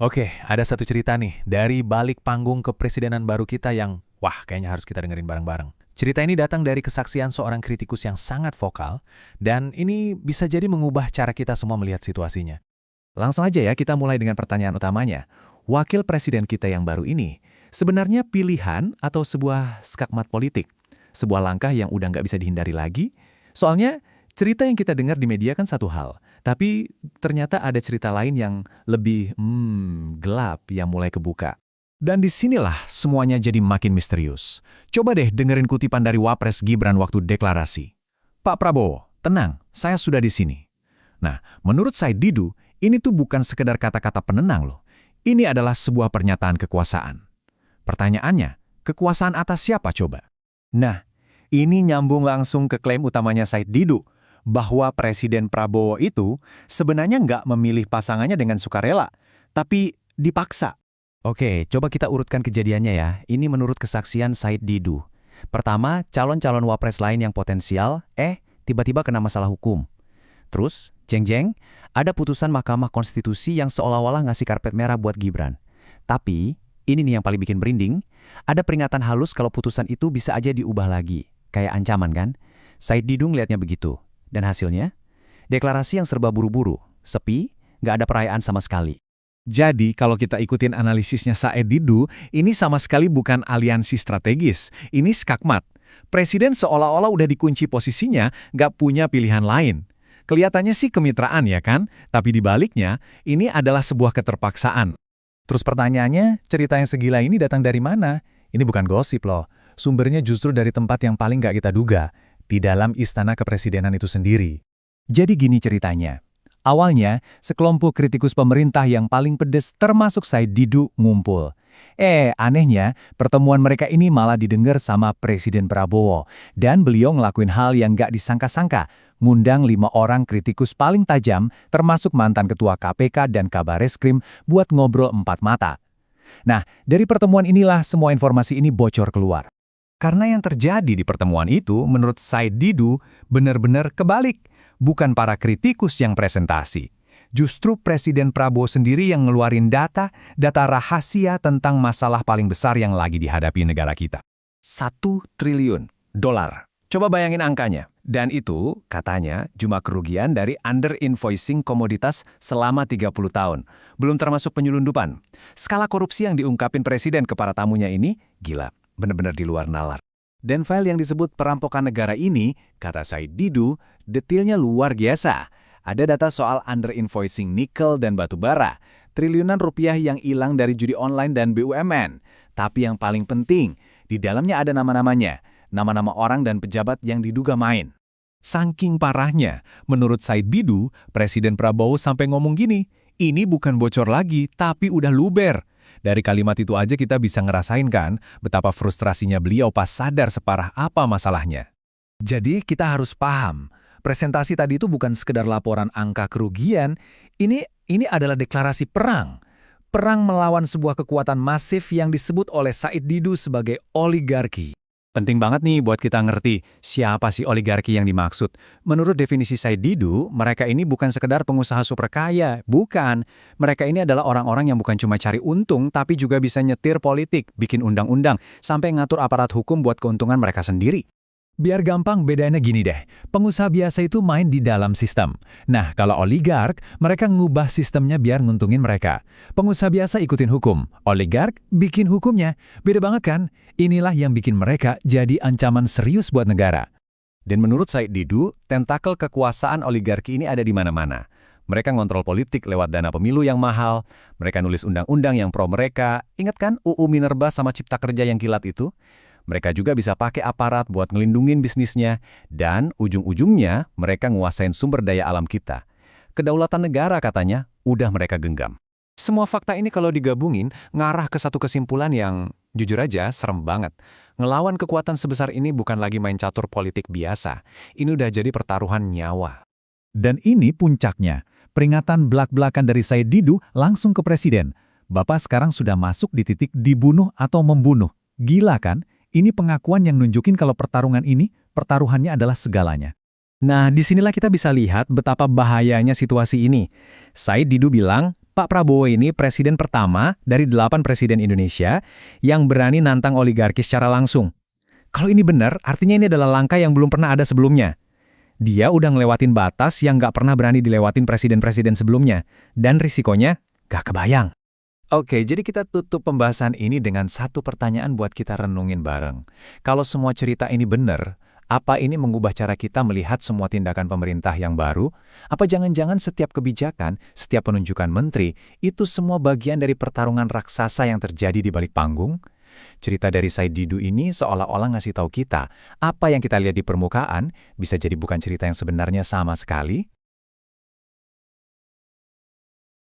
Oke, ada satu cerita nih dari balik panggung kepresidenan baru kita yang, wah kayaknya harus kita dengerin bareng-bareng. Cerita ini datang dari kesaksian seorang kritikus yang sangat vokal, dan ini bisa jadi mengubah cara kita semua melihat situasinya. Langsung aja ya kita mulai dengan pertanyaan utamanya. Wakil presiden kita yang baru ini, sebenarnya pilihan atau sebuah skakmat politik? Sebuah langkah yang udah nggak bisa dihindari lagi? Soalnya cerita yang kita dengar di media kan satu hal, tapi ternyata ada cerita lain yang lebih gelap yang mulai kebuka. Dan disinilah semuanya jadi makin misterius. Coba deh dengerin kutipan dari Wapres Gibran waktu deklarasi. Pak Prabowo, tenang, saya sudah di sini. Nah, menurut Said Didu, ini tuh bukan sekedar kata-kata penenang loh. Ini adalah sebuah pernyataan kekuasaan. Pertanyaannya, kekuasaan atas siapa coba? Nah, ini nyambung langsung ke klaim utamanya Said Didu, bahwa Presiden Prabowo itu sebenarnya nggak memilih pasangannya dengan sukarela, tapi dipaksa. Oke, coba kita urutkan kejadiannya ya. Ini menurut kesaksian Said Didu. Pertama, calon-calon wapres lain yang potensial, tiba-tiba kena masalah hukum. Terus, jeng-jeng, ada putusan Mahkamah Konstitusi yang seolah-olah ngasih karpet merah buat Gibran. Tapi, ini nih yang paling bikin merinding, ada peringatan halus kalau putusan itu bisa aja diubah lagi. Kayak ancaman kan? Said Didu ngeliatnya begitu. Dan hasilnya? Deklarasi yang serba buru-buru, sepi, nggak ada perayaan sama sekali. Jadi, kalau kita ikutin analisisnya Said Didu, ini sama sekali bukan aliansi strategis, ini skakmat. Presiden seolah-olah udah dikunci posisinya, nggak punya pilihan lain. Kelihatannya sih kemitraan ya kan, tapi dibaliknya, ini adalah sebuah keterpaksaan. Terus pertanyaannya, cerita yang segila ini datang dari mana? Ini bukan gosip loh, sumbernya justru dari tempat yang paling nggak kita duga, di dalam istana kepresidenan itu sendiri. Jadi gini ceritanya. Awalnya, sekelompok kritikus pemerintah yang paling pedes termasuk Said Didu ngumpul. Anehnya, pertemuan mereka ini malah didengar sama Presiden Prabowo. Dan beliau ngelakuin hal yang nggak disangka-sangka, ngundang 5 orang kritikus paling tajam, termasuk mantan Ketua KPK dan Kabareskrim, buat ngobrol 4 mata. Nah, dari pertemuan inilah semua informasi ini bocor keluar. Karena yang terjadi di pertemuan itu, menurut Said Didu, benar-benar kebalik. Bukan para kritikus yang presentasi. Justru Presiden Prabowo sendiri yang ngeluarin data rahasia tentang masalah paling besar yang lagi dihadapi negara kita. 1 triliun dolar. Coba bayangin angkanya. Dan itu, katanya, cuma kerugian dari under-invoicing komoditas selama 30 tahun. Belum termasuk penyelundupan. Skala korupsi yang diungkapin Presiden ke para tamunya ini, gila, benar-benar di luar nalar. Dan file yang disebut perampokan negara ini, kata Said Didu, detailnya luar biasa. Ada data soal under-invoicing nikel dan batu bara, triliunan rupiah yang hilang dari judi online dan BUMN. Tapi yang paling penting, di dalamnya ada nama-namanya, nama-nama orang dan pejabat yang diduga main. Saking parahnya, menurut Said Didu, Presiden Prabowo sampai ngomong gini, ini bukan bocor lagi, tapi udah luber. Dari kalimat itu aja kita bisa ngerasain kan betapa frustrasinya beliau pas sadar separah apa masalahnya. Jadi kita harus paham, presentasi tadi itu bukan sekedar laporan angka kerugian, ini adalah deklarasi perang. Perang melawan sebuah kekuatan masif yang disebut oleh Said Didu sebagai oligarki. Penting banget nih buat kita ngerti siapa sih oligarki yang dimaksud. Menurut definisi Said Didu, mereka ini bukan sekedar pengusaha super kaya, bukan. Mereka ini adalah orang-orang yang bukan cuma cari untung, tapi juga bisa nyetir politik, bikin undang-undang, sampai ngatur aparat hukum buat keuntungan mereka sendiri. Biar gampang bedanya gini deh, pengusaha biasa itu main di dalam sistem. Nah, kalau oligark, mereka ngubah sistemnya biar nguntungin mereka. Pengusaha biasa ikutin hukum, oligark bikin hukumnya. Beda banget kan? Inilah yang bikin mereka jadi ancaman serius buat negara. Dan menurut Said Didu, tentakel kekuasaan oligarki ini ada di mana-mana. Mereka ngontrol politik lewat dana pemilu yang mahal, mereka nulis undang-undang yang pro mereka, ingat kan UU Minerba sama Cipta Kerja yang kilat itu? Mereka juga bisa pakai aparat buat ngelindungin bisnisnya, dan ujung-ujungnya mereka nguasain sumber daya alam kita. Kedaulatan negara katanya, udah mereka genggam. Semua fakta ini kalau digabungin, ngarah ke satu kesimpulan yang, jujur aja, serem banget. Ngelawan kekuatan sebesar ini bukan lagi main catur politik biasa. Ini udah jadi pertaruhan nyawa. Dan ini puncaknya, peringatan belak-belakan dari Said Didu langsung ke Presiden. Bapak sekarang sudah masuk di titik dibunuh atau membunuh. Gila kan? Ini pengakuan yang nunjukin kalau pertarungan ini, pertaruhannya adalah segalanya. Nah, disinilah kita bisa lihat betapa bahayanya situasi ini. Said Didu bilang, Pak Prabowo ini presiden pertama dari 8 presiden Indonesia yang berani nantang oligarki secara langsung. Kalau ini benar, artinya ini adalah langkah yang belum pernah ada sebelumnya. Dia udah ngelewatin batas yang nggak pernah berani dilewatin presiden-presiden sebelumnya. Dan risikonya nggak kebayang. Oke, jadi kita tutup pembahasan ini dengan satu pertanyaan buat kita renungin bareng. Kalau semua cerita ini benar, apa ini mengubah cara kita melihat semua tindakan pemerintah yang baru? Apa jangan-jangan setiap kebijakan, setiap penunjukan menteri, itu semua bagian dari pertarungan raksasa yang terjadi di balik panggung? Cerita dari Said Didu ini seolah-olah ngasih tahu kita, apa yang kita lihat di permukaan bisa jadi bukan cerita yang sebenarnya sama sekali.